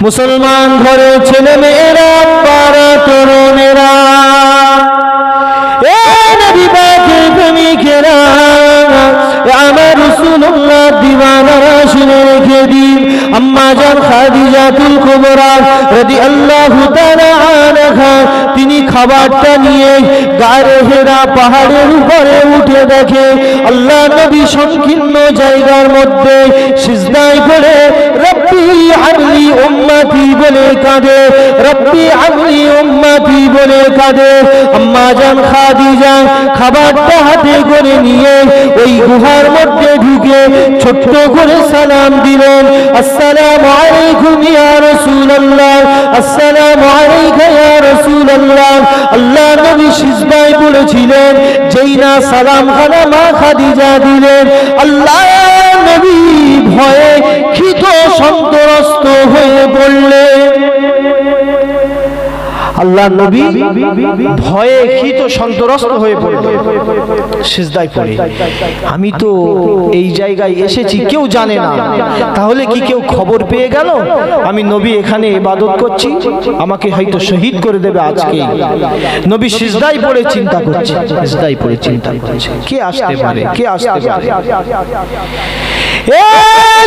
মুসলমান ঘরে ছেলে মেয়েরা, পাড়া তরুণেরা, এ নবী পাকের প্রেমিকেরা, আমার রাসূলুল্লাহ দিওয়ানারা শুনে রেখে দিন। আম্মা জান খাদিজাতুল কুবরা রাদিয়াল্লাহু তাআলা আনহা তিনি খাবারটা নিয়ে গায়ে হেরা পাহাড়ের উপরে উঠে দেখে আল্লাহ নবী সংকীর্ণ জায়গার মধ্যে সিজদায় পড়ে রব্বি আবলি উম্মতি বলে কাঁদে, রব্বি আবলি উম্মতি বলে কাঁদে। আম্মা জান খাদিজা খাবারটা হাতে করে নিয়ে ওই গুহার মধ্যে ঢুকে ছোট্ট করে সালাম দিলেন, আসসালামু আলাইকুম ইয়া রাসূলুল্লাহ, আসসালামু আলাইকা ইয়া রাসূলুল্লাহ। আল্লাহ নবী সিজদায় পড়েছিলেন, যেই না সালাম খানা মা খাদিজা দিলেন, আল্লাহ নবী ভয়ে ক্ষিপ্ত সন্ত্রস্ত হয়ে পড়লেন। আল্লাহ নবী ভয়ে ক্ষিপ্ত সন্ত্রস্ত হয়ে পড়লেন সিজদায় পড়ে। আমি তো এই জায়গায় এসেছি কেউ জানে না, তাহলে কি কেউ খবর পেয়ে গেল আমি নবী এখানে ইবাদত করছি, আমাকে হয়তো শহীদ করে দেবে আজকে। নবী সিজদায় পড়ে চিন্তা করছে, সিজদায় পড়ে চিন্তা করছে কে আসতে পারে, কে আসতে পারে। এ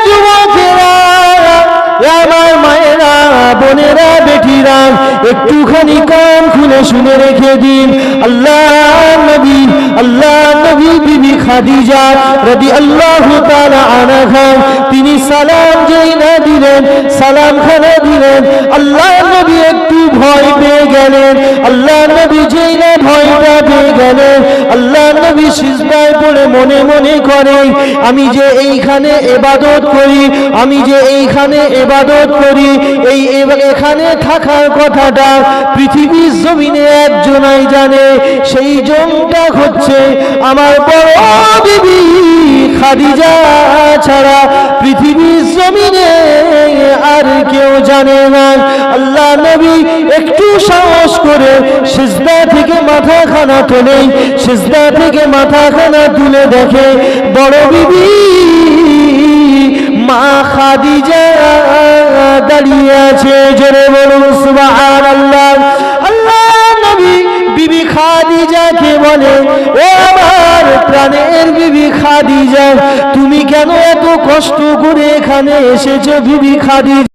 যুবকেরা, আমার মায়েরা, বোনেরা, বেটিরা, একটুখানি কান খুলে শুনে রেখে দিন। আল্লাহ নবী বিবি খাদিজা রাদিয়াল্লাহু তাআলা আনহা তিনি সালাম যেই না দিলেন, সালাম খানা দিলেন, আল্লাহ নবী একটু ভয় পেয়ে গেলেন। আল্লাহ নবী যেই না ভয়টা পেয়ে গেলেন, আল্লাহ নবী সিজদায় পড়ে মনে মনে করে আমি যে এইখানে ইবাদত করি, আমি যে এইখানে ইবাদত করি, এই এখানে থাকার কথাটা পৃথিবীর জমিনে একজনই জানে, সেই জনটা হচ্ছে আমার বড় বিবি খাদিজা ছাড়া পৃথিবীর জমিনে আর কেউ জানে না। আল্লাহ নবী একটু সাহস করে সিজদা থেকে মাথাখানা তোলে, সিজদা থেকে মাথাখানা তুলে দেখে বড় বিবি মা খাদিজা দাঁড়িয়ে আছে। জোরে বলুন সুবহানাল্লাহ। আল্লাহ নবী বিবি খাদিজাকে বলে, ও আমার প্রাণের বিবি খাদিজা, তুমি কেন এত কষ্ট করে এখানে এসেছো বিবি খাদিজা,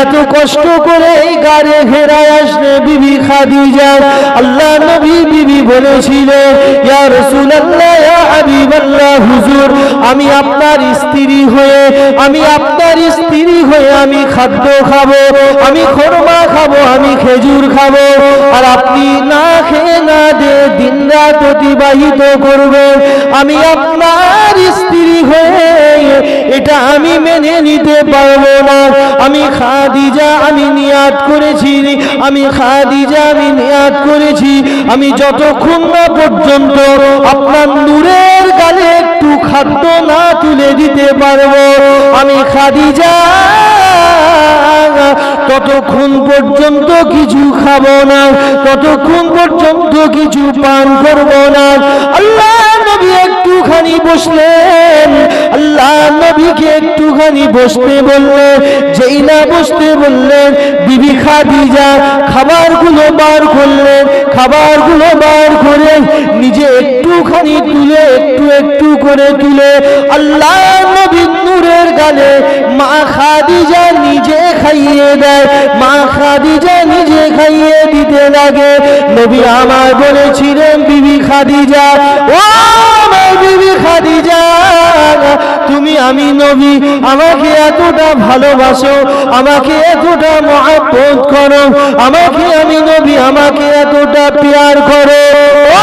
এত কষ্ট করে এই গাড়ি ঘেরায় আসলে বিবি খাদিজা? আল্লাহ নবী বিবি বলেছিল, ইয়া রাসূলুল্লাহ, ইয়া হাবিবাল্লাহ, হুজুর আমি আপনার স্ত্রী হয়ে, আমি আপনার স্ত্রী হয়ে আমি খাদ্য খাবো, আমি খরমা খাবো, আমি খেজুর খাবো, আর আপনি না খেয়ে না দিয়ে দিন রাত অতিবাহিত করবেন, আমি আপনার স্ত্রী হয়ে এটা আমি মেনে নিতে পারবো না। আমি খাদিজা আমি নিয়াত করেছি, আমি খাদিজা আমি নিয়াত করেছি, আমি যতক্ষণ না পর্যন্ত আপনার নূরের গালে একটু খাদ্য না তুলে দিতে পারবো, আমি খাদিজা ততক্ষণ পর্যন্ত কিছু খাবো না, ততক্ষণ পর্যন্ত কিছু পান করবো না। আল্লাহ নবী একটুখানি বসলেন, আল্লাহ নবীকে একটুখানি বসতে বললেন, যেই না বসতে বললেন বিবি খাদিজা খাবারগুলো বার করলেন, খাবারগুলো বার করে নিজে একটুখানি তুলে একটু একটু করে তুলে আল্লাহ নবীর নূরের গালে মা খাদিজা নিজে খাইয়ে দেয়, মা খাদিজা নিজে খাইয়ে দিতে লাগে। নবী আমার বলেছিলেন, বিবি খাদিজা, ও আমার বিবি খাদিজা, তুমি আমি নবী আমাকে এতটা ভালোবাসো, আমাকে এতটা মহব্বত করো, আমাকে আমি নবী আমাকে এতটা প্যার করো, ও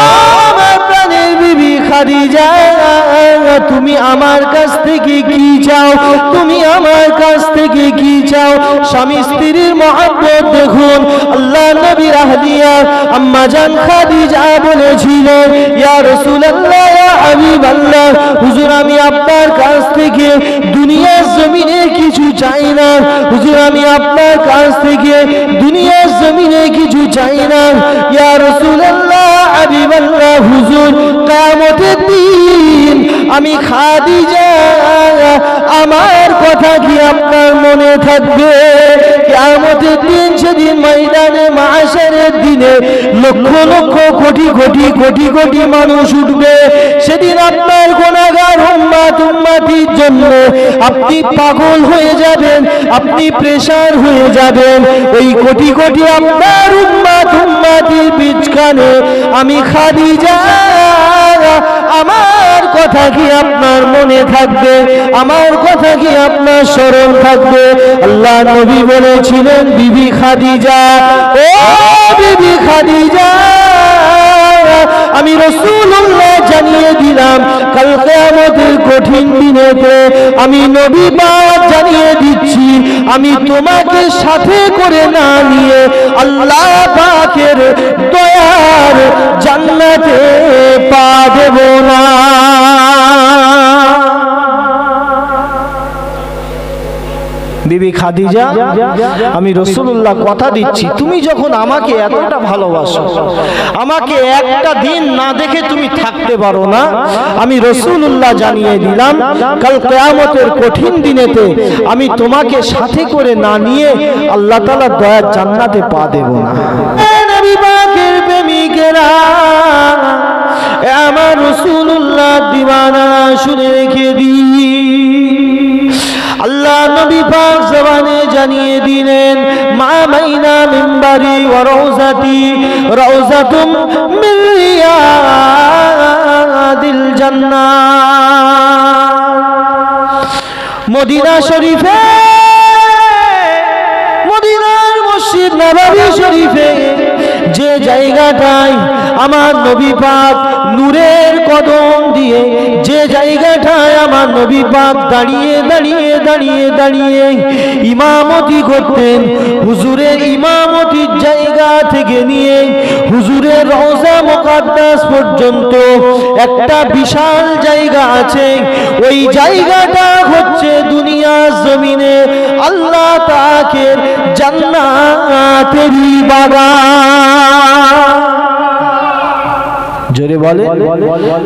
আমার প্রাণের বিবি খাদিজা, তুমি আমার কাছ থেকে কি চাও, তুমি আমার কাছ থেকে কি চাও? স্বামী স্ত্রীর মহব্বত দেখুন। আল্লাহ নবীর আহলিয়া আম্মা জান খাদিজা বলেছিলেন, ইয়া রাসূলুল্লাহ, ইয়া হাবিবাল্লাহ, হুজুর আমি আপনার কাছ থেকে দুনিয়ার জমিনে কিছু চাই না, হুজুর আমি আপনার কাছ থেকে দুনিয়ার জমিনে কিছু চাই না, ইয়া রাসূলুল্লাহ, হাবিবাল্লাহ, হুজুর কিয়ামতের দিন আমি খাদিজা আমার কথা কি আপনার মনে থাকবে? যেদিন ময়দানে মাহশারের দিনে লক্ষ লক্ষ কোটি কোটি কোটি কোটি মানুষ উঠবে, সেদিন আপনার গুনাহগার উম্মতির জন্য আপনি পাগল হয়ে যাবেন, আপনি প্রেসার হয়ে যাবেন। ওই কোটি কোটি আপনার উম্মতির বিচখানে আমি খাদিজা, আমার কথা কি আপনার মনে থাকবে? আমার কথা কি আপনার স্মরণ থাকবে? আল্লাহ নবী বলেছিলেন, বিবি খাদিজা, ও বিবি খাদিজা, আমি রাসূলুল্লাহ জানিয়ে দিলাম কাল কিয়ামতের কঠিন দিনেতে আমি নবী পাক জানিয়ে দিচ্ছি, আমি তোমাকে সাথে করে না নিয়ে আল্লাহ পাকের দয়ার জান্নাতে পা দেব না। বিবি খাদিজা, আমি রাসূলুল্লাহ কথা দিচ্ছি, তুমি যখন আমাকে এতটা ভালোবাসো, আমাকে একটা দিন না দেখে তুমি থাকতে পারো না, আমি রাসূলুল্লাহ জানিয়ে দিলাম কাল কিয়ামতের কঠিন দিনেতে আমি তোমাকে সাথে করে না নিয়ে আল্লাহ তাআলা দয়ার জান্নাতে পা দেব না। নবী পাকের প্রেমিকেরা, আমার রাসূলুল্লাহ দিওয়ানা শুনে রেখে দিই, আল্লাহ নবী পাক জবানে জানিয়ে দিলেন, মা মাইনা মিনবারি ওয়া রাউজাতি রাউজাতুম মিন রিয়াদিল জান্নাত। মদিনা শরীফে, মদিনার মসজিদ নববী শরীফে যে জায়গাটায় আমার নবী পাক নূরের কদম দিয়ে, যে জায়গাটায় আমার নবী পাক দাঁড়িয়ে দাঁড়িয়ে দাঁড়িয়ে দাঁড়িয়ে ইমামতি করতেন, হুজুরের ইমামতির জায়গা থেকে নিয়ে হুজুরের রওজা মুকাদ্দাস পর্যন্ত একটা বিশাল জায়গা আছে। ওই জায়গাটা হচ্ছে দুনিয়ার জমিনে আল্লাহ পাকের জান্নাতেরই বাগান। জোরে বলে,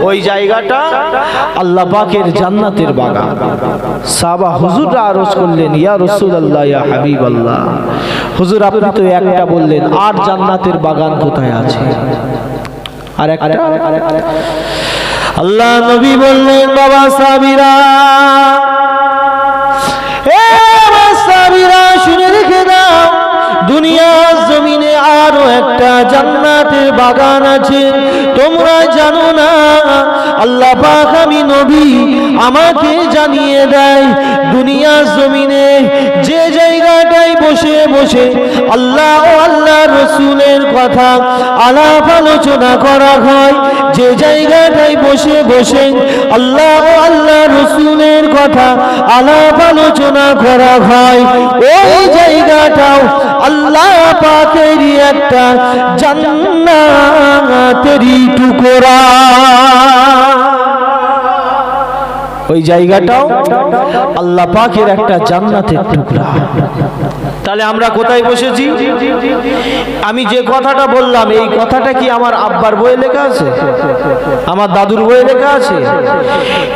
ওই জায়গাটা আল্লাহ পাকের জান্নাতের বাগান। সাহাবা হুজুররা আরজ করলেন, ইয়া রাসূলুল্লাহ, ইয়া হাবিবাল্লাহ, হুজুর আপনি তো একটা বললেন, আর জান্নাতের বাগান কোথায় আছে? আর একটা? আল্লাহ নবী বললেন, বাবা সাবিরা, এ বাবা সাবিরা, শুনে রেখে দাও, দুনিয়ার জমিনে আরো একটা জান্নাতের বাগান আছে, তোমরা জানো না। আল্লাহ পাক আমি নবী আমাকে জানিয়ে দেয়, দুনিয়ার জমিনে যে জায়গাটায় বসে বসে আল্লাহ ও আল্লাহ রসুলের কথা আলাপ আলোচনা করা হয়, যে জায়গাটায় বসে বসে আল্লাহ ও আল্লাহ রসুলের কথা আলাপ আলোচনা করা হয়, ওই জায়গাটাও আল্লাহ পাকেরই একটা জান্নাতেরই টুকরা। ওই জায়গাটাও আল্লাহ পাকের একটা জান্নাতের টুকরা। তাহলে আমরা কোথায় বসেছি? আমি যে কথাটা বললাম, এই কথাটা কি আমার আব্বার বইয়ে লেখা আছে? আমার দাদুর বইয়ে লেখা আছে?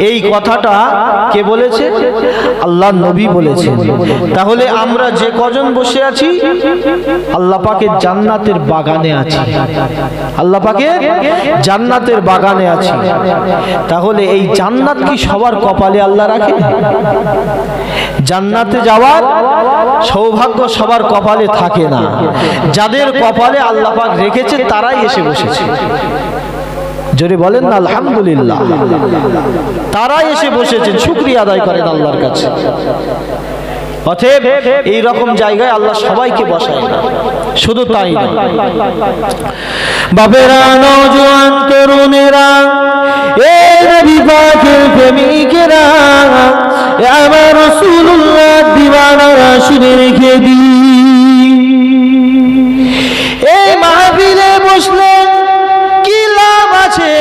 এই কথাটা কে বলেছে? আল্লাহর নবী বলেছেন। তাহলে আমরা যে কজন বসে আছি, আল্লাহ পাকের জান্নাতের বাগানে আছি, আল্লাহ পাকের জান্নাতের বাগানে আছি। তাহলে এই জান্নাত কি সবার কপালে আল্লাহ রাখে? জান্নাতে যাওয়ার সৌভাগ্য সবার কপালে থাকে না। যাদের কপালে আল্লাহ পাক রেখেছে তারাই এসে বসেছে। জোরে বলেন না আলহামদুলিল্লাহ। তারাই এসে বসেছেন, শুকরিয়া আদায় করেন আল্লাহর কাছে। অতএব এই রকম জায়গায় আল্লাহ সবাইকে বসায় না। শুধু তাই না, বাবেরা, নওজোয়ান, তরুণেরা, এ নবী পাকের প্রেমিকেরা, আমার রাসূলুল্লাহ দিওয়ানারা, শুনে রেখে দিন, এই মাহফিলে বসলে কি লাভ আছে?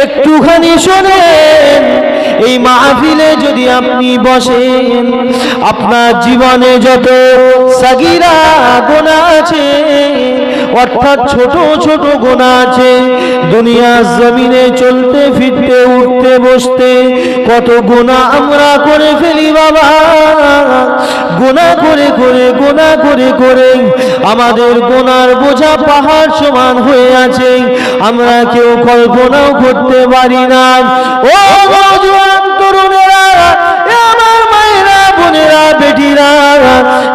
একটুখানি শোনেন। এই মাহফিলে যদি আপনি বসেন, আপনার জীবনে যত সাগীরা গুনাহ আছে অর্থাৎ ছোট ছোট গুনাহ আছে। দুনিয়ার জমিনে চলতে ফিরতে উঠতে বসতে কত গুনাহ আমরা করে ফেলি বাবা। গুনাহ করে করে আমাদের গুনার বোঝা পাহাড় সমান হয়ে আছে, আমরা কেউ কল্পনাও করতে পারি না। ও নওজোয়ান তরুণেরা, আমার মায়েরা, বোনেরা, বেটিরা,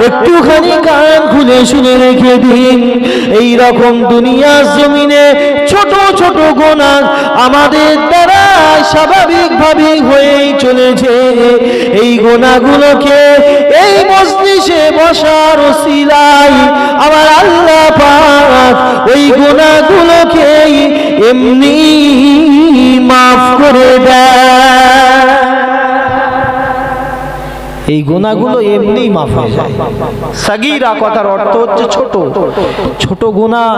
একটুখানি কান খুলে শুনে রেখে দিন। এই রকম দুনিয়ার জমিনে ছোট ছোট গুনাহ আমাদের দ্বারা স্বাভাবিকভাবে হয়েই চলেছে। এই গুনাহগুলোকে এই মজলিসে বসার ওসিলায় আমার আল্লাহ পাক ওই গুনাহগুলোকে এমনি মাফ করে দেয়। এই গুনাহগুলো এমনি মাফ হয়ে যায়। সাগীরা কথার অর্থ হচ্ছে ছোট ছোট গুনাহ।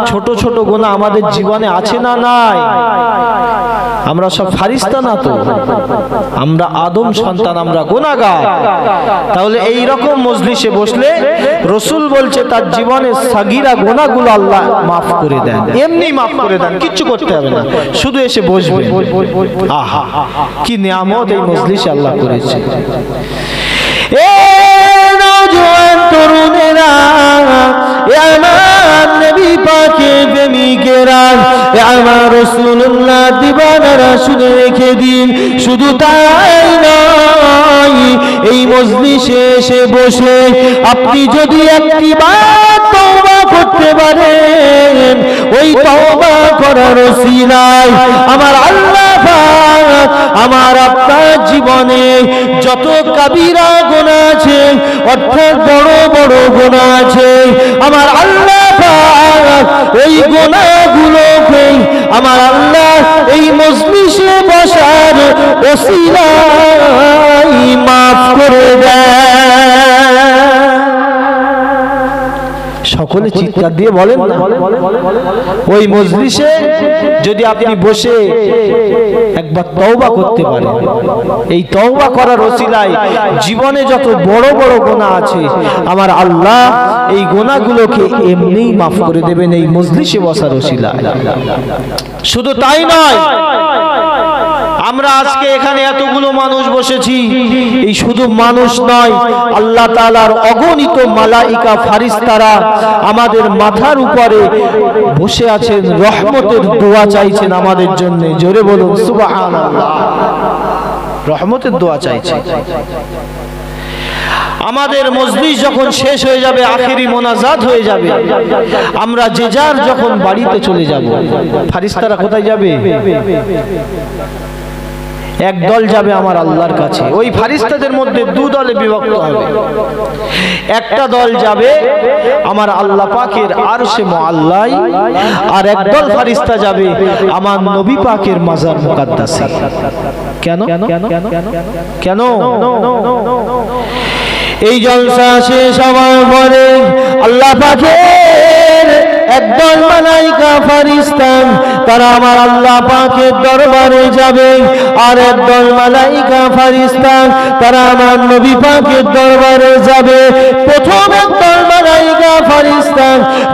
ছোট ছোট গুনাহ আমাদের জীবনে আছে না নাই? আমরা সব ফারিস্তা না তো, আমরা আদম সন্তান, আমরা গুনাহগার। তাহলে এই রকম মজলিসে বসলে রাসূল বলছে তার জীবনের সাগীরা গুনাহগুলো আল্লাহ মাফ করে দেন, এমনি মাফ করে দেন, কিচ্ছু করতে হবে না, শুধু এসে বসবে। আহা, কি নিয়ামত এই মজলিসে আল্লাহ করেছে। এ নওজোয়ান তরুণেরা, এ আমার নবী পাকের প্রেমিকেরা, এ আমার রাসূলুল্লাহ দিবানারা, শুনে রেখে দিন। শুধু তাই নয়, এই মজলিসে এসে বসে আপনি যদি একটি বার তওবা করতে পারেন, ওই তওবা করার ওসিলায় আমার আল্লাহ পাক আমার আপনার জীবনে যত কাবিরা গুনাহ আছে, অর্থাৎ বড় বড় গুনাহ আছে, আমার আল্লাহ পাক ওই গুনাহগুলোকে আমার আল্লাহ এই মজলিসে বসার ওসিলায় মাফ করে দেয়। সকলে চিৎকার দিয়ে বলেন না। ওই মজলিসে যদি আপনি বসে একবার তওবা করতে পারেন, এই তওবা করার ওসিলায় জীবনে যত বড় বড় গুনাহ আছে আমার আল্লাহ এই গুনাহগুলোকে এমনি মাফ করে দেবেন এই মজলিসে বসার ওসিলায়। শুধু তাই নয়, আমরা আজকে এখানে এতগুলো মানুষ বসেছি, এই শুধু মানুষ নয়, আল্লাহ তাআলার অগণিত মালাইকা ফারিস্তারা আমাদের মাথার উপরে বসে আছেন, রহমতের দোয়া চাইছেন আমাদের জন্য। জোরে বলুন সুবহানাল্লাহ। রহমতের দোয়া চাইছে। আমাদের মজলিস যখন শেষ হয়ে যাবে, আখেরি মোনাজাত হয়ে যাবে, আমরা যে যার যখন বাড়িতে চলে যাব, ফারিস্তারা কোথায় যাবে? এক দল যাবে আমার আল্লাহর কাছে। ওই ফারিস্তাদের মধ্যে দু দলে বিভক্ত হবে। একটা দল যাবে আমার আল্লাহ পাকের আরশে মুআল্লায়, আর একদল ফারিস্তা যাবে আমার নবী পাকের মাজার মুকাদ্দাসে। কেন কেন? এই জলসা শেষ হওয়ার পরে আল্লাহ পাকের একদল মালাইকা ফারিস্তা তারা আমার আল্লাহ পাকের দরবারে যাবে, আর একদল মালাইকা ফারিস্তা তারা আমার নবী পাকের দরবারে যাবে। প্রথম একদল মালাইকা ফারিস্তা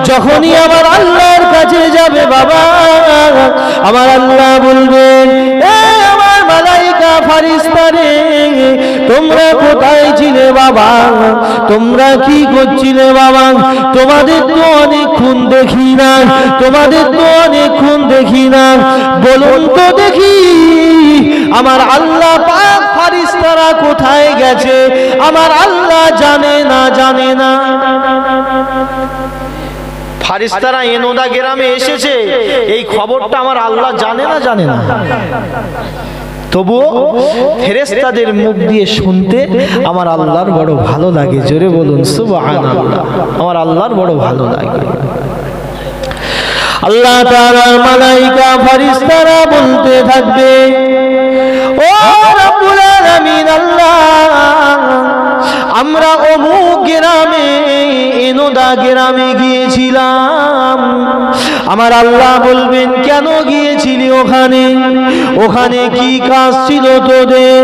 যখনই আমার আল্লাহর কাছে যাবে বাবা, আমার আল্লাহ বলবেন, এ আমার মালাইকা ফারিস্তা রে, তোমরা কোথায় ছিলে বাবা? তোমরা কি করছিলে বাবা? তোমাদের তো অনেকক্ষণ দেখি না, তোমাদের তো অনেকক্ষণ দেখি না, বলুন তো দেখি আমার আল্লাহ পাক ফারিস্তারা কোথায় গেছে? আমার আল্লাহ জানে না, জানে না। ফারিস্তারা এনোদা গ্রামে এসেছে, এই খবরটা আমার আল্লাহ জানে না, জানে না। তবুও ফেরেশতাদের মুখ দিয়ে শুনতে আমার আল্লাহর বড় ভালো লাগে। জোরে বলুন সুবহানাল্লাহ। আমার আল্লাহর বড় ভালো লাগে। আল্লাহ তাআলার মালাইকা ফারিস্তারা বলতে থাকবে, ও রব্বুল আলামিন আল্লাহ, আমরা অমুক গ্রামে এনোদা গ্রামে গিয়েছিলাম। আমার আল্লাহ বলবেন, কেন গিয়েছিলি ওখানে? ওখানে কি কাজ ছিল তোদের?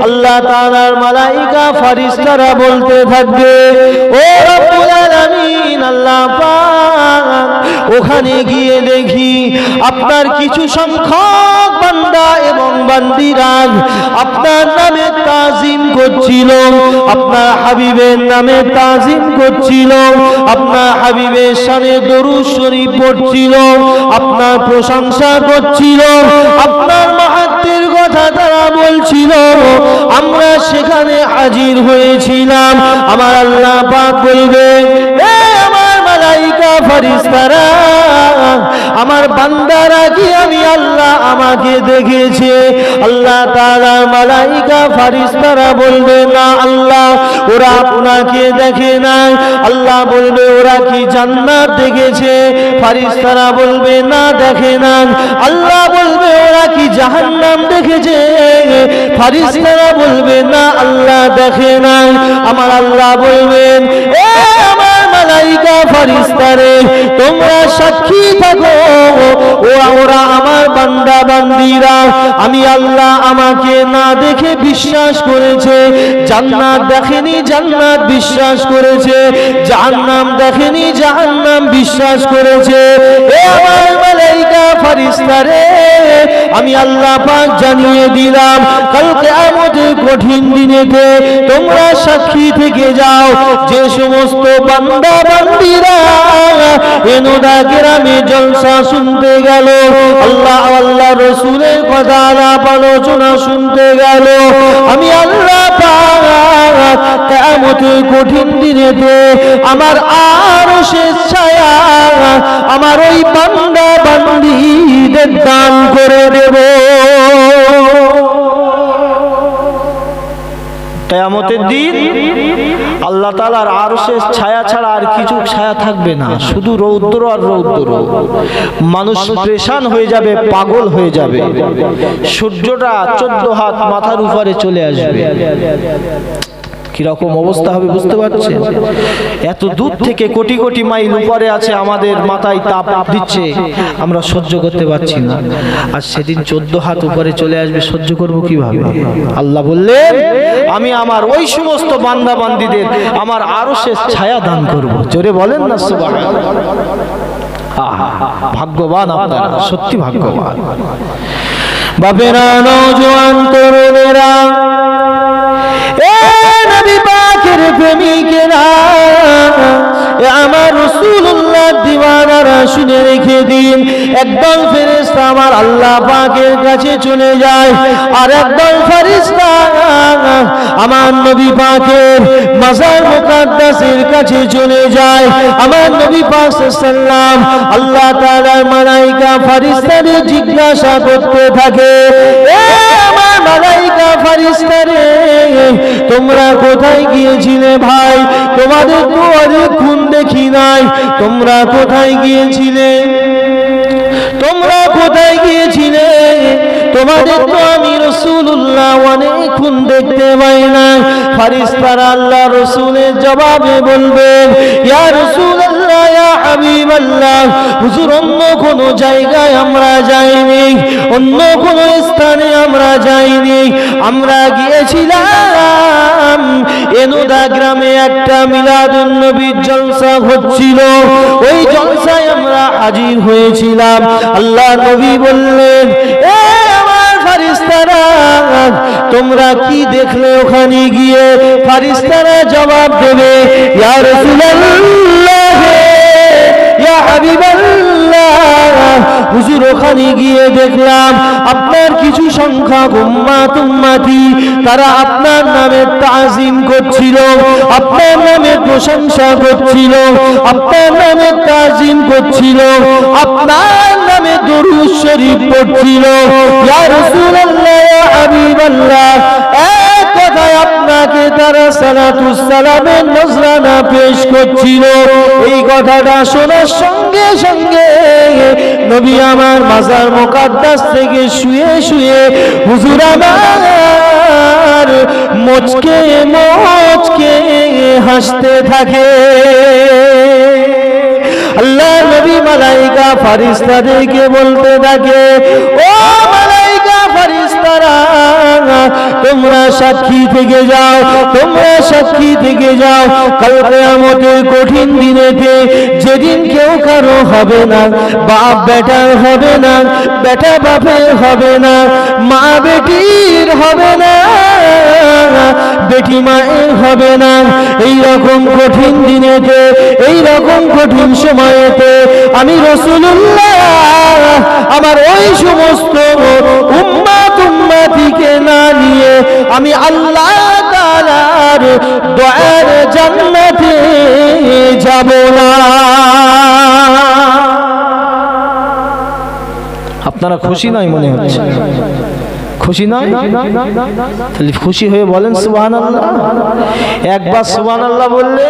আল্লাহ তাআলার মালাইকা ফারিস্তারা বলতে থাকবে, ও রব্বুল আলামিন আল্লাহ পাক, ওখানে গিয়ে দেখি আপনার কিছু সংখ্যক বান্দা এবং বান্দিরা আপনার নামে তাজিম করছিল, আপনার হাবিবের নামে তাজিম করছিল, আপনার হাবিবের শানে দরুদ শরীফ পড়ছিল, আপনার প্রশংসা করছিল, আপনার মাহাত্ম্যের কথা তারা বলছিল। আমরা সেখানে হাজির হয়েছিলাম। আমার আল্লাহ পাক বলবে, এ আমার মালাইকা ফেরেশতারা, আমার বান্দারা কি আমি আল্লাহ আমাকে দেখেছে? আল্লাহ তাআলার মালাইকা ফেরেশতারা বলবে, না আল্লাহ, ওরা আপনাকে দেখে নাই। আল্লাহ বলবে, ওরা কি জান্নাত দেখেছে? ফেরেশতারা বলবে, না দেখে না। আল্লাহ বলবে, ওরা কি জাহান্নাম দেখেছে? ফেরেশতারা বলবে, না আল্লাহ দেখে না। আমার আল্লাহ বলবেন, এ আমার মালাইকা ফেরেশতারে, তোমরা সাক্ষী থাকো, ওরা আমার বান্দা বান্দিরা আমি আল্লাহ আমাকে না দেখে বিশ্বাস করেছে, জান্নাত দেখেনি জান্নাত বিশ্বাস করেছে, জাহান্নাম দেখেনি জাহান্নাম বিশ্বাস করেছে। এ আমার মালাইকা ফেরেশতারে, আমি আল্লাহ পাক জানিয়ে দিলাম, কাল কিয়ামতের কঠিন দিনেতে তোমরা সাক্ষী থেকে যাও, যে সমস্ত বান্দা বান্দিরা এনোদা গ্রামে জলসা শুনতে গেল, আল্লাহ আল্লাহ রাসূলের কথা আলাপ আলোচনা শুনতে গেল, আমি আল্লাহ পাক কিয়ামতের কঠিন দিনেতে আমার আরশের ছায়া আমার ওই বান্দা বান্দীদের দান করে দেব। কিয়ামতের দিন আল্লাহ তাআলার আরশের ছায়া ছাড়া আর কিছু ছায়া থাকবে না, শুধু রৌদ্র আর রৌদ্র। মানুষ পেরেশান হয়ে যাবে, পাগল হয়ে যাবে। সূর্যটা 14 হাত মাথার উপরে চলে আসবে। কিরকম অবস্থা হবে বুঝতে পারছেন? এত দূর থেকে কোটি কোটি মাইল উপরে আছে, আমাদের মাথায় তাপ দিচ্ছে, আমরা সহ্য করতে পারছি না। আর সেদিন 14 হাত উপরে চলে আসবে, সহ্য করব কিভাবে? আল্লাহ বললেন, আমি আমার ওই সমস্ত বান্দা বান্দীদের আমার আরশের ছায়া দান করব। জোরে বলেন না সুবহানাল্লাহ। ভাগ্যবান আপনারা, সত্যি ভাগ্যবান। বাপেরা, নওজোয়ান তরুণেরা, নবী পাকের প্রেমিকেরা, আমার রাসূলুল্লাহ দিওয়ানারা শুনে রেখে দিন, একদল ফেরেশতা আমার আল্লাহ পাকের কাছে চলে যায়, আর একদল ফেরেশতা আমার নবী পাকের মাজার মুকাদ্দাসের কাছে চলে যায়। আমার নবী পাক সাল্লাল্লাহু আল্লাহ তাআলার মালাইকা ফেরেশতাদের জিজ্ঞাসা করতে থাকে, এ আমার মালাইকা ফেরেশতারে, তোমরা কোথায় গিয়েছিলে ভাই? তোমাদের তো অনেকক্ষণ দেখি নাই, তোমরা কোথায় গিয়েছিলে? তোমরা কোথায় গিয়েছিলে? তোমাদের তো আমি রাসূলুল্লাহ অনেকক্ষণ দেখতে পাই না। ফেরেশতারা আল্লাহ রাসূলের জবাবে বলবেন, ইয়া রাসূলুল্লাহ, ইয়া হাবিবাল্লাহ, হুজুর অন্য কোন জায়গায় আমরা যাইনি, অন্য কোন স্থানে আমরা যাইনি, আমরা গিয়েছিলাম এনোদা গ্রামে একটা মিলাদুন নবীর জলসা হচ্ছিল, ওই জলসায় আমরা হাজির হয়েছিলাম। আল্লাহ নবী বললেন, এ আমার ফেরেশতারা, তোমরা কি দেখলে ওখানে গিয়ে? ফেরেশতারা জবাব দেবে, ইয়া রাসূলুল্লাহ, ইয়া হাবিবাল্লাহ, হুজুর ওখানে গিয়ে দেখলাম আপনার কিছু সংখ্যক উম্মতি তারা আপনার নামে তাজিম করছিল, আপনার নামে প্রশংসা করছিল, আপনার নামে তাজিম করছিল, আপনার নামে দরুদ শরীফ পড়ছিল। ইয়া রাসূলুল্লাহ, ইয়া হাবিবাল্লাহ, এক কথায় আপনাকে তারা সালাতুস সালামের নজরানা পেশ করছিল। এই কথাটা শোনার সঙ্গে সঙ্গে নবী আমার মাজার মুকাদ্দাস থেকে শুয়ে শুয়ে হুজুর আমার মুচকে মুচকে হাসতে থাকে। আল্লাহ নবী মালাইকা ফেরেশতাদেরকে বলতে থাকে, ও মালাইকা ফেরেশতারা, তোমরা সাক্ষী থেকে যাও, তোমরা সাক্ষী থেকে যাও কাল কিয়ামতের কঠিন দিনেতে, যেদিন কেউ কারো হবে না, বাপ বেটার হবে না, বেটা বাপের হবে না, মা বেটির হবে না, বেটি মায়ের হবে না। এই রকম কঠিন দিনেতে, এই রকম কঠিন সময়েতে আমি রাসূলুল্লাহ আমার ওই সমস্ত উম্মতিকে না নিয়ে আমি আল্লাহ তাআলার দয়ার জান্নাতে যাব না। আপনারা খুশি নয় মনে হচ্ছে? খুশি নয়? তাহলে খুশি হয়ে বলেন সুবহানাল্লাহ। একবার সুবহানাল্লাহ বললে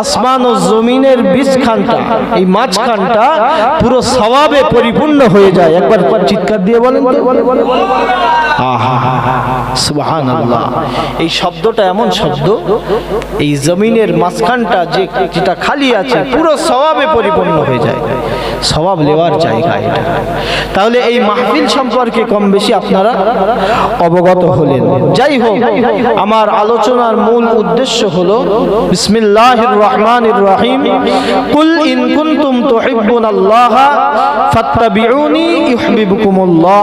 আসমান ও জমিনের বীজখানটা, এই মাঝখানটা পুরো সওয়াবে পরিপূর্ণ হয়ে যায়। একবার চিৎকার দিয়ে বলেন তো আহা সুবহানাল্লাহ। এই শব্দটা এমন শব্দ, এই জমিনের মাঝখানটা যেটা খালি আছে পুরো সওয়াবে পরিপূর্ণ হয়ে যায়, সওয়াব নেওয়ার জায়গা এটা। তাহলে এই মাহফিল সম্পর্কে কম বেশি আপনারা অবগত হলেন। যাই হোক, আমার আলোচনার মূল উদ্দেশ্য হলো বিসমিল্লাহির রহমানির রহিম, কুল ইন কুনতুম তুহিব্বুনাল্লাহা ফাত্তাবিউনি ইউহিব্বুকুমুল্লাহ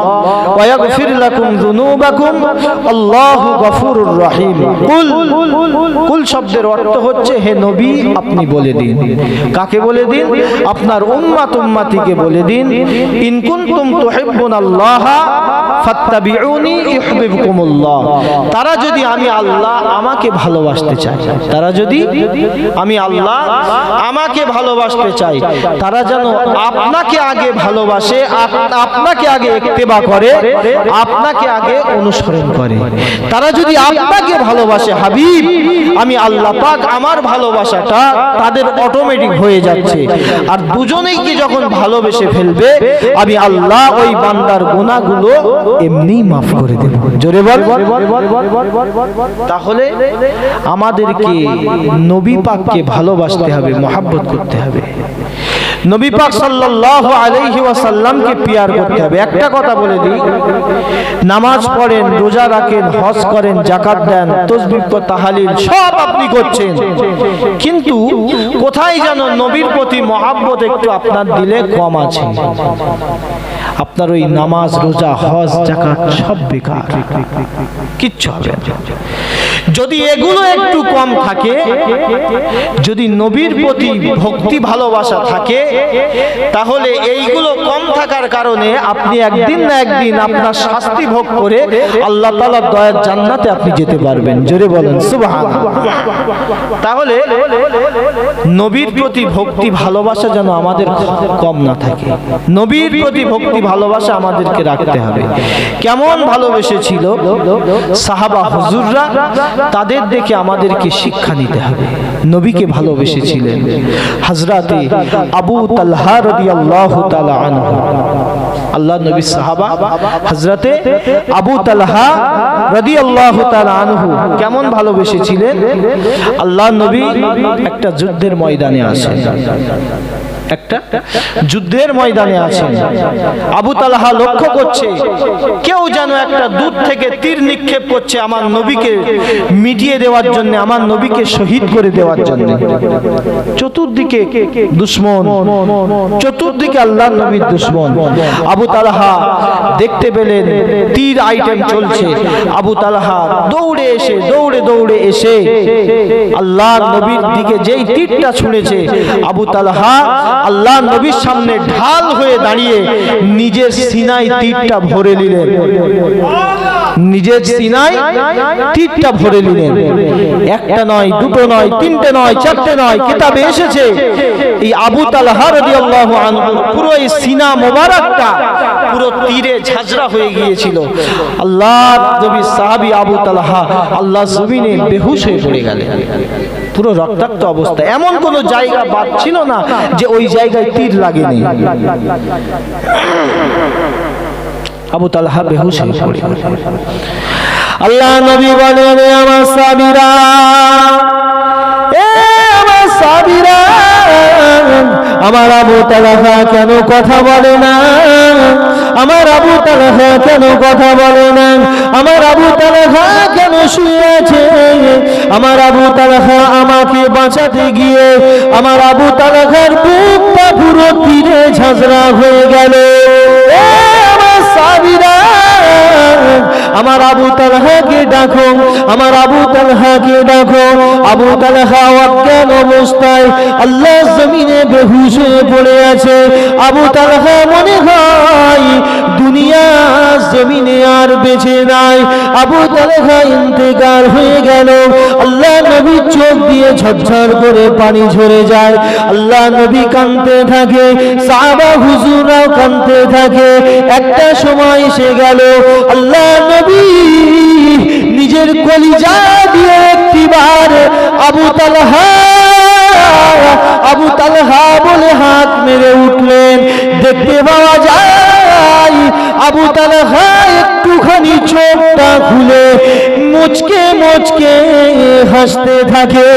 ওয়া ইয়াগফির লাকুম যুনুবাকুম আল্লাহু গফুরুর রহিম। কুল, কুল শব্দের অর্থ হচ্ছে হে নবী আপনি বলে দিন। কাকে বলে দিন? আপনার উম্মতিকে বলে দিন, ইন কুনতুম তুহিব্বুনাল্লাহা ফাত্তাবিউনি ইউহিব্বুকুমুল্লাহ। তারা যদি আমি আল্লাহ আমাকে ভালোবাসতে চায়, তারা যদি আমি আল্লাহ আমাকে ভালোবাসতে চাই, তারা যেন আপনাকে আগে ভালোবাসে, আপনাকে আগে ইত্তেবা করে, আপনাকে আগে অনুসরণ করে। তারা যদি আপনাকে ভালোবাসে হাবিব, আমি আল্লাহ পাক আমার ভালোবাসাটা তাদের অটোমেটিক হয়ে যাচ্ছে। আর দুজনেই কি যখন ভালোবেসে ফেলবে, আমি আল্লাহ ওই বান্দার গুনাহগুলো এমনি মাফ করে দেব। জোরে বল। তাহলে আমাদেরকে নবী পাককে ভালোবাসতে হবে, মহব্বত করতে হবে, নবী পাক সাল্লাল্লাহু আলাইহি ওয়াসাল্লামকে পিয়ার করতে হবে। একটা কথা বলে দিই, নামাজ পড়েন, রোজা রাখেন, হজ করেন, যাকাত দেন, তাসবিহ তাহলিল সব আপনি করছেন, কিন্তু কোথায় যেন নবীর প্রতি মহব্বত একটু আপনার দিলে কম আছে। আপনার ওই নামাজ, রোজা, হজ, যাকাত সব বেকার, কিচ্ছু হবে না। যদি এগুলো একটু কম থাকে, যদি নবীর প্রতি ভক্তি ভালোবাসা থাকে, তাহলে এইগুলো কম থাকার কারণে আপনি একদিন না একদিন আপনার শাস্তি ভোগ করে আল্লাহ তাআলার দয়ার জান্নাতে আপনি যেতে পারবেন। জোরে বলেন সুবহানাল্লাহ। তাহলে নবীর প্রতি ভক্তি ভালোবাসা যেন আমাদের কম না থাকে, নবীর প্রতি ভক্তি ভালোবাসা আমাদেরকে রাখতে হবে। কেমন ভালোবেসেছিল সাহাবা হুজুররা, তাদের দেখে আমাদেরকে শিক্ষা নিতে হবে। নবীকে ভালোবেসেছিলেন হযরতে আবু তালহা রাদিয়াল্লাহু তাআলা আনহু, আল্লাহ নবী সাহাবা হযরতে আবু তালহা রাদিয়াল্লাহু তাআলা আনহু কেমন ভালোবেসেছিলেন। আল্লাহ নবী একটা যুদ্ধের ময়দানে আসেন, একটা যুদ্ধের ময়দানে আছেন। আবু তালহা লক্ষ্য করছে কেউ যেন একটা দূর থেকে তীর নিক্ষেপ করছে আমার নবীকে মিটিয়ে দেওয়ার জন্য, আমার নবীকে শহীদ করে দেওয়ার জন্য। চতুর্দিকে দুশমন, চতুর্দিকে আল্লাহর নবীর দুশমন। আবু তালহা দেখতে পেলেন তীর আইটেম চলছে। আবু তালহা দৌড়ে এসে দৌড়ে এসে আল্লাহর নবীর দিকে যেই তীরটা ছুঁড়েছে, আবু তালহা আল্লাহ নবীর সামনে ঢাল হয়ে দাঁড়িয়ে নিজের সিনায় তীরটা ভরে নিলেন, নিজের সিনায় তীরটা ভরে নিলেন। একটা নয়, দুটো নয়, তিনটে নয়, চারটে নয়, কিতাবে এসেছে এই আবু তালহা রাদিয়াল্লাহু আনহু পুরো এই সিনা মোবারকটা পুরো তীরে ঝাঁঝরা হয়ে গিয়েছিল। আল্লাহর নবী সাহাবী আবু তালহা আল্লাহ জমিনে বেহুশ হয়ে পড়ে গেলেন, পুরো রক্তাক্ত অবস্থা। এমন কোন জায়গা বাদ ছিল না যে ওই জায়গায় তীর লাগেনি। আবু তালহা বেহুশ হয়ে পড়ে গেলেন। আল্লাহ নবী বলেন, আমার সাহাবীরা, আমার সাহাবীরা, আমার আবু তালহা কেন কথা বলে না? আমার আবু তালহা কেন কথা বলে না? আমার আবু তালহা কেন শুয়ে আছে? আমার আবু তালহা আমাকে বাঁচাতে গিয়ে আমার আবু তালহার বুকটা পুরো তীরে ঝাঁঝরা হয়ে গেল। আমার সাবিরা, আমার আবু তালহাকে ডাকো, আমার আবু তালহাকে ডাকো। আবু তালহা অজ্ঞান অবস্থায় আল্লাহ জমিনে বেহুশ হয়ে পড়ে আছে। আবু তালহা মনে হয় দুনিয়া জমিনে আর বেঁচে নাই। আবু তালহা ইন্তেকাল হয়ে গেল। আল্লাহ নবী চোখ দিয়ে ঝরঝর করে পানি ঝরে যায়। আল্লাহ নবী কাঁদতে থাকে, সাহাবা হুজুররাও কাঁদতে থাকে। একটা সময় এসে গেল, আল্লাহ নবী নিজের কলিজা দিয়ে একটিবার আবু তালহা আবু তালহা বলে হাত মেরে উঠলেন। দেখতে পাওয়া যায় আবু তালহা একটুখানি চোখটা খুলে মুচকে মুচকে হাসতে থাকে।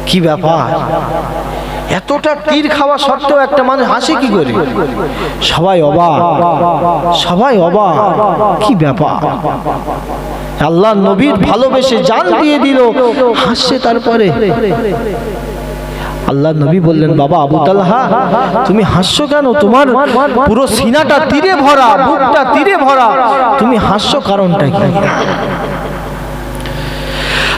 কি ব্যাপার? এতটা তীর খাওয়া সত্ত্বেও একটা মানুষ হাসে কি করে? সবাই অবাক, সবাই অবাক। কি ব্যাপার? আল্লাহ নবীর ভালোবেসে জান দিয়ে দিল, হাসছে। তারপরে আল্লাহ নবী বললেন, বাবা আবু তালহা, তুমি হাসছো কেন? তোমার পুরো সিনাটা তীরে ভরা, বুকটা তীরে ভরা, তুমি হাসছো কারণটা কি?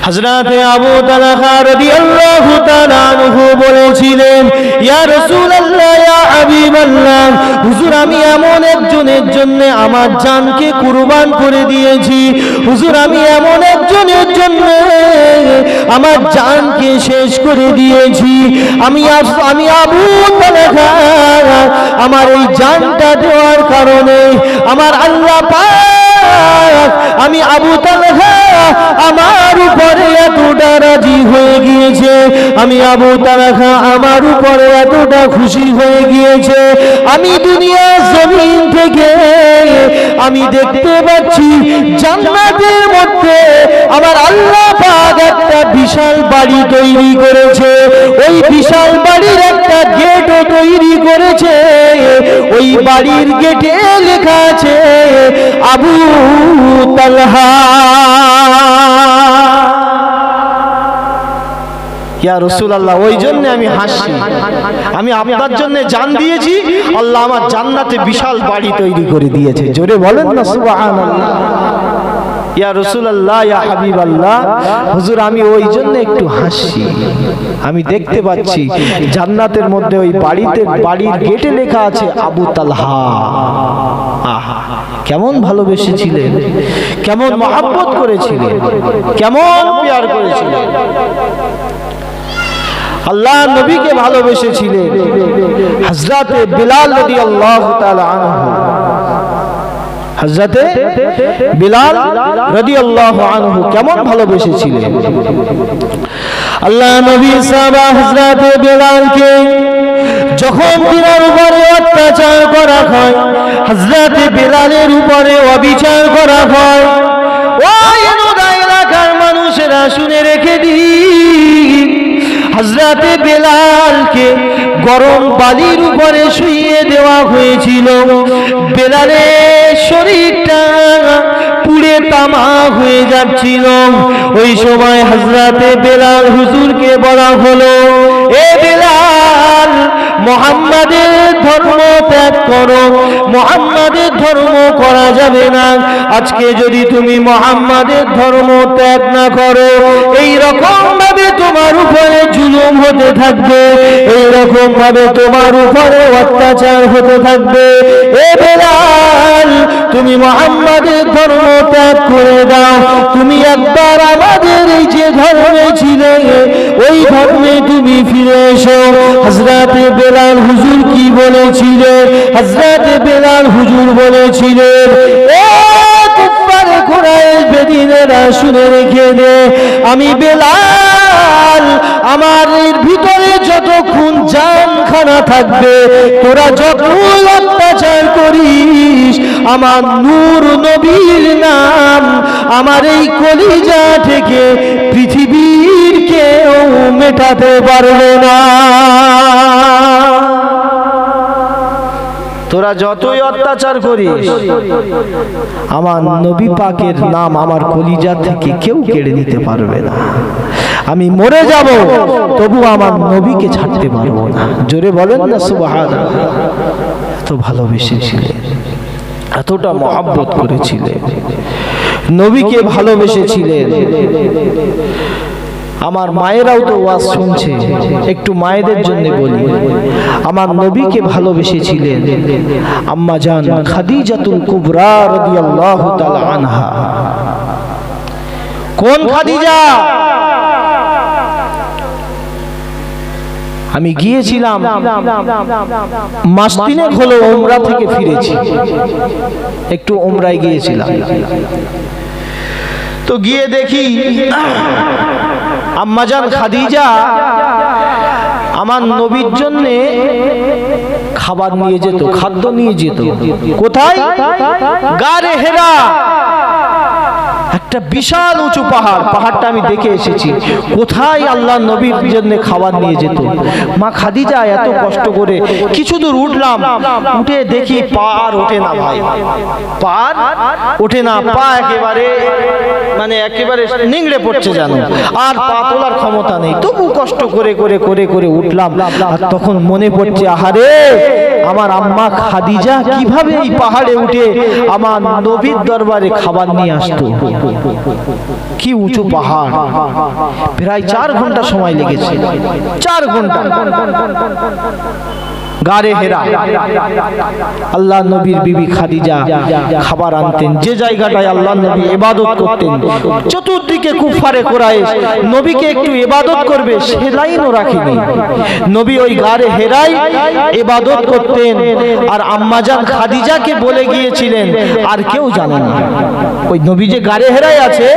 হযরত আবু তালহা রাদিয়াল্লাহু তাআলা আনহু বলেছিলেন, ইয়া রাসূলুল্লাহ, ইয়া হাবিবাল্লাহ, হুজুর আমি এমন একজনের জন্য আমার জানকে কুরবান করে দিয়েছি। হুজুর আমি এমন একজনের জন্য আমার জানকে শেষ করে দিয়েছি। আমি আবু তালহা, আমার এই জানটা দেওয়ার কারণে আমার আল্লাহ পাক, আমি আবু তালহা আমার উপরে এতটা রাজি হয়ে গিয়েছে, আমি আবু তালহা আমার উপরে এতটা খুশি হয়ে গিয়েছে। আমি দুনিয়া জমিন থেকে আমি দেখতে পাচ্ছি জান্নাতের মধ্যে আমার আল্লাহ পাক একটা বিশাল বাড়ি তৈরি করেছে। ওই বিশাল বাড়ির একটা গেটও তৈরি করেছে। ওই বাড়ির গেটে লেখা আছে আবু তালহা। ইয়া রাসূলুল্লাহ, ওই জন্য আমি হাসি। আমি আপনার জন্য জান দিয়েছি, আল্লাহ আমার জান্নাতে বিশাল বাড়ি তৈরি করে দিয়েছে। জোরে বলেন না সুবহানাল্লাহ। ইয়া রাসূলুল্লাহ, ইয়া হাবিবাল্লাহ, হুজুর আমি ওই জন্য একটু হাসি। আমি দেখতে পাচ্ছি জান্নাতের মধ্যে ওই বাড়ির গেটে লেখা আছে আবু তালহা। কেমন ভালোবেসেছিলেন, কেমন মহব্বত করেছিলেন, কেমন প্যার করেছিলেন। আল্লাহ নবীকে ভালোবেসেছিলেন। হযরত বিলাল রাদিয়াল্লাহু তাআলা আনহু, হযরত বিলাল রাদিয়াল্লাহু আনহু কেমন ভালোবেসেছিলেন। আল্লাহ নবী সাহাবা হযরত বিলালকে যখন তিনার উপরে অত্যাচার করা হয়, হযরত বিলালের উপরে অবিচার করা হয়, ওই এলাকার মানুষেরা শুনে রেখে দিন, হযরত বেলালকে গরম বালির উপরে শুইয়ে দেওয়া হয়েছিল। বেলালের শরীরটা পুড়ে তামা হয়ে যাচ্ছিল। ওই সময় হযরত বেলাল হুজুরকে বলা হলো, এ বেলাল, মুহাম্মাদের ধর্ম ত্যাগ করো, মুহাম্মাদের ধর্ম করা যাবে না। আজকে যদি তুমি মুহাম্মাদের ধর্ম ত্যাগ না করো, এই রকম ভাবে তোমার উপরে জুলুম হতে থাকবে, এই রকম ভাবে তোমার উপরে অত্যাচার হতে থাকবে। এ বেলাল, তুমি মুহাম্মাদের ধর্ম ত্যাগ করে দাও। তুমি একবার আমাদের এই যে ধর্মে ছিলে, ওই ধর্মে তুমি ফিরে এসো। হযরত বেলাল হুজুর কি বলেছিলেন? হযরত বেলাল হুজুর বলেছিলেন, ও কুফারে কুরাইশ বেদিনেরা, শুনে রেখে দে, আমি বেলাল, আমার ভিতরে যতক্ষণ জানখানা থাকবে, তোরা যতই অত্যাচার করিস, আমার নূর নবীর নাম আমার এই কলিজা থেকে পৃথিবীর কেউ মেটাতে পারবে না। তোরা যতই অত্যাচার করিস, আমার নবী পাকের নাম আমার কলিজা থেকে কেউ কেড়ে নিতে পারবে না। আমি মরে যাব তবু আমার নবীকে ছাড়তে পারবো না। জোরে বলেন না সুবহানাল্লাহ। এত ভালোবেসেছিলেন, এতটা মহব্বত করেছিলেন, নবীকে ভালোবেসেছিলেন। আমার মায়েরাও তো ওয়াজ শুনছে, একটু মায়েদের জন্য বলি। আমার নবীকে ভালোবেসেছিলেন আম্মা জান খাদিজাতুল কুবরা রাদিয়াল্লাহু তাআলা আনহা। কোন খাদিজা? আমি গিয়েছিলাম, মাস তিনেক হলো উমরা থেকে ফিরেছি, একটু উমরায় গিয়েছিলাম। তো গিয়ে দেখি আম্মাজান খাদিজা আমার নবীর জন্য খাবার নিয়ে যেত, খাদ্য নিয়ে যেত। কোথায়? গারে হেরা, একটা বিশাল উঁচু পাহাড়। পাহাড়টা আমি দেখে এসেছি। কোথায় আল্লাহ নবীর জন্য খাবার নিয়ে যেত। মা খাদিজা এত কষ্ট করে কিছু দূর উঠলাম, উঠে দেখি পা আর ওঠে না ভাই, পা ওঠে না, পা একেবারে মানে একেবারে নিংড়ে পড়ছে জানো, আর পা তোলার ক্ষমতা নেই। তবু কষ্ট করে করে করে করে উঠলাম। আর তখন মনে পড়ছে, আহারে আমার আম্মা খাদিজা কিভাবে এই পাহাড়ে উঠে আমার নবীর দরবারে খাবার নিয়ে আসতো। কি উঁচু পাহাড়, প্রায় 4 ঘন্টা সময় লেগেছে, 4 ঘন্টা। গারে হেরা আল্লাহ নবীর বিবি খাদিজা খাবার আনতেন। যে জায়গাটায় আল্লাহ নবী ইবাদত করতেন, চতুর্দিকে কুফারে কুরাইশ নবীকে একটু ইবাদত করবে সে লাইনও রাখেনি। নবী ওই গারে হেরাই ইবাদত করতেন। আর আম্মাজান খাদিজাকে বলে গিয়েছিলেন, আর কেউ জানে না ওই নবী যে গারে হেরাই আছে,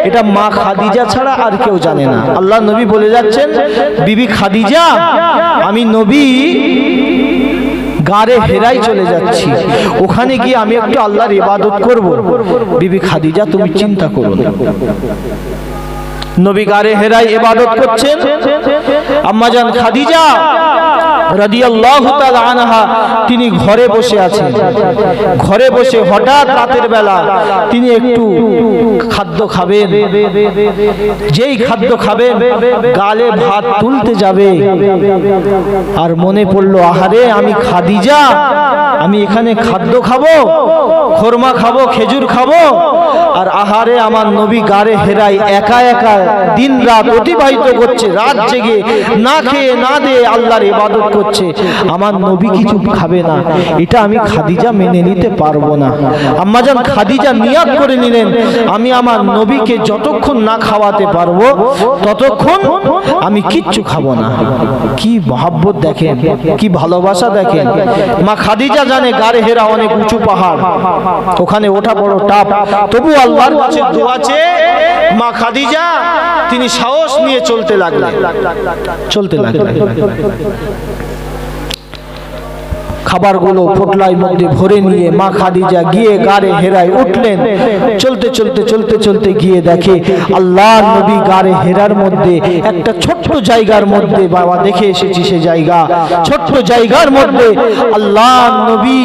এটা মা খাদিজা ছাড়া আর কেউ জানে না। আল্লাহ নবী বলে যাচ্ছেন, বিবি খাদিজা আমি নবী গারে হেরাই চলে যাচ্ছি, ওখানে গিয়ে আমি একটু আল্লাহর ইবাদত করব। বিবি খাদিজা তুমি চিন্তা করো না। নবী গারে হেরাই ইবাদত করছেন। আম্মাজান খাদিজা রাদিয়াল্লাহু তাআলা আনহা তিনি ঘরে বসে আছেন। ঘরে বসে হঠাৎ রাতের বেলা তিনি একটু খাদ্য খাবেন। যেই খাদ্য খাবেন গালে ভাত তুলতে যাবে, আর মনে পড়লো, আহারে আমি খাদিজা, আমি এখানে খাদ্য খাবো, খোরমা খাবো, খেজুর খাবো, আর আহারে আমার নবী গারে হেরাই একা একা দিন রাত অতিবাহিত করছে, রাত জেগে না খেয়ে না দিয়ে আল্লাহর ইবাদত করছে। আমার নবী কিছু খাবে না, এটা আমি খাদিজা মেনে নিতে পারবো না। আম্মাজান খাদিজা নিয়াত করে নিলেন, আমি আমার নবীকে যতক্ষণ না খাওয়াতে পারবো ততক্ষণ আমি কিচ্ছু খাবো না। কি মহব্বত দেখেন, কি ভালোবাসা দেখেন। মা খাদিজা জানে গারে হেরা অনেক উঁচু পাহাড়, ওখানে ওঠা বড় টাপ, তবু আল্লাহর কাছে দোয়া চেয়ে মা খাদিজা তিনি সাহস নিয়ে চলতে লাগলেন। খাবারগুলো পোটলার মধ্যে ভরে নিয়ে মা খাদিজা গিয়ে গারে হেরায় উঠলেন। চলতে চলতে চলতে চলতে গিয়ে দেখে আল্লাহর নবী গারে হেরার মধ্যে একটা ছোট্ট জায়গার মধ্যে, বাবা দেখে এসেছি সে জায়গা, ছোট্ট জায়গার মধ্যে আল্লাহর নবী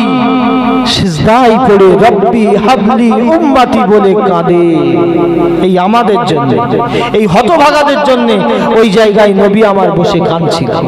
সিজদায় পড়ে রব্বি হাবলি উম্মতি বলে কাঁদে। এই আমাদের জন্য, এই হতভাগাদের জন্য ওই জায়গায় নবী আমার বসে কাঁদছিলেন।